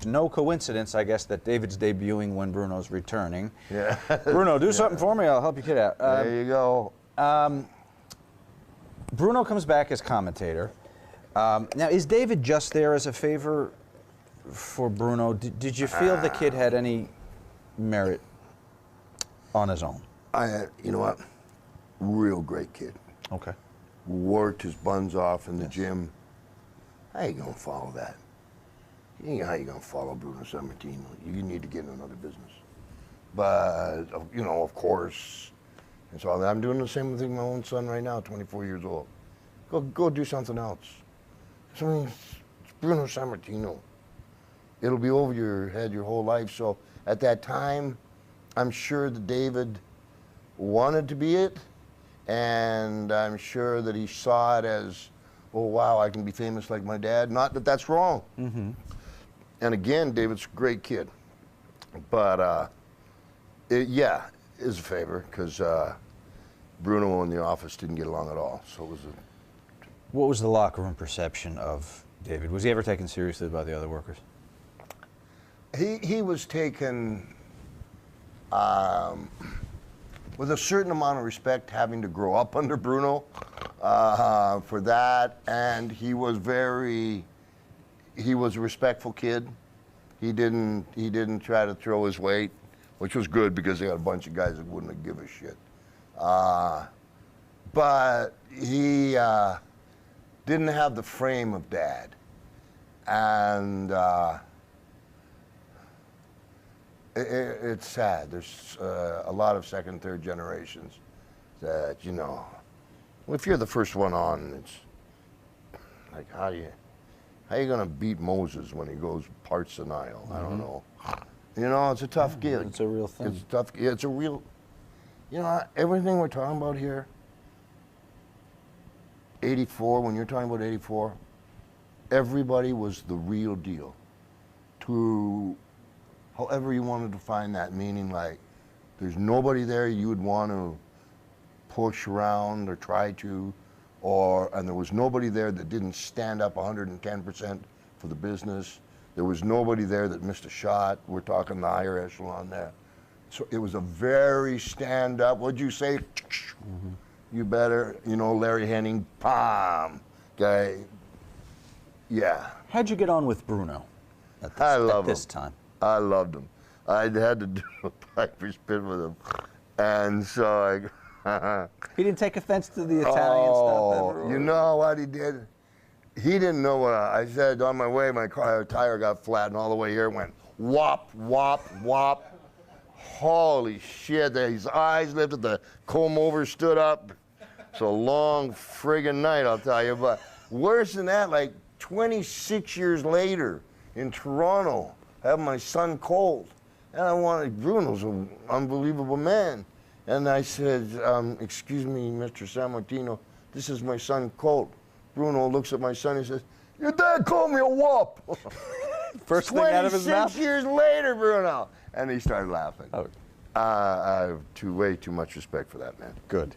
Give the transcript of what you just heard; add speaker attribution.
Speaker 1: no coincidence, I guess, that David's debuting when Bruno's returning.
Speaker 2: Yeah.
Speaker 1: Bruno, do something for me. I'll help your kid out.
Speaker 2: There you go.
Speaker 1: Bruno comes back as commentator. Now, is David just there as a favor for Bruno? Did you feel the kid had any merit on his own?
Speaker 2: You know what? Real great kid.
Speaker 1: Okay.
Speaker 2: Worked his buns off in the gym. How you gonna follow that? How you gonna follow Bruno Sammartino? You need to get in another business. But you know, of course, and so I'm doing the same thing with my own son right now, 24 years old. Go do something else. I mean, it's Bruno Sammartino. It'll be over your head your whole life. So at that time, I'm sure that David wanted to be it, and I'm sure that he saw it as, oh wow, I can be famous like my dad. Not that that's wrong. Mm-hmm. And again, David's a great kid, but yeah, it is a favor because Bruno in the office didn't get along at all. So it was a.
Speaker 1: What was the locker room perception of David? Was he ever taken seriously by the other workers?
Speaker 2: He was taken with a certain amount of respect, having to grow up under Bruno for that, and he was a respectful kid. He didn't try to throw his weight, which was good because they had a bunch of guys that wouldn't give a shit. But he didn't have the frame of Dad, and it's sad. There's a lot of second, third generations that, you know, if you're the first one on, it's like, how you gonna beat Moses when he goes parts the Nile? I don't know. You know, it's a tough gig.
Speaker 1: It's a real thing.
Speaker 2: It's tough. It's a real. You know, everything we're talking about here. 84. When you're talking about 84, everybody was the real deal. To however you want to define that, meaning like there's nobody there you would want to push around or try to, and there was nobody there that didn't stand up 110% for the business. There was nobody there that missed a shot. We're talking the higher echelon there. So it was a very stand up, what'd you say? Mm-hmm. You better, you know, Larry Henning, palm guy. Yeah.
Speaker 1: How'd you get on with Bruno at this time?
Speaker 2: I loved him. I had to do a Piper's Pit with him. And so
Speaker 1: he didn't take offense to the Italian stuff?
Speaker 2: You know what he did? He didn't know what I said. On my way, my car tire got flat, and all the way here it went whop, whop, whop. Holy shit, his eyes lifted, the comb over stood up. It's a long friggin' night, I'll tell you. But worse than that, like 26 years later in Toronto, having my son Colt, and Bruno's an unbelievable man. And I said, excuse me, Mr. Sammartino, this is my son Colt. Bruno looks at my son and says, your dad called me a whoop.
Speaker 1: First thing out of his mouth?
Speaker 2: 26 years later, Bruno. And he started laughing.
Speaker 1: Oh.
Speaker 2: I have way too much respect for that man.
Speaker 1: Good.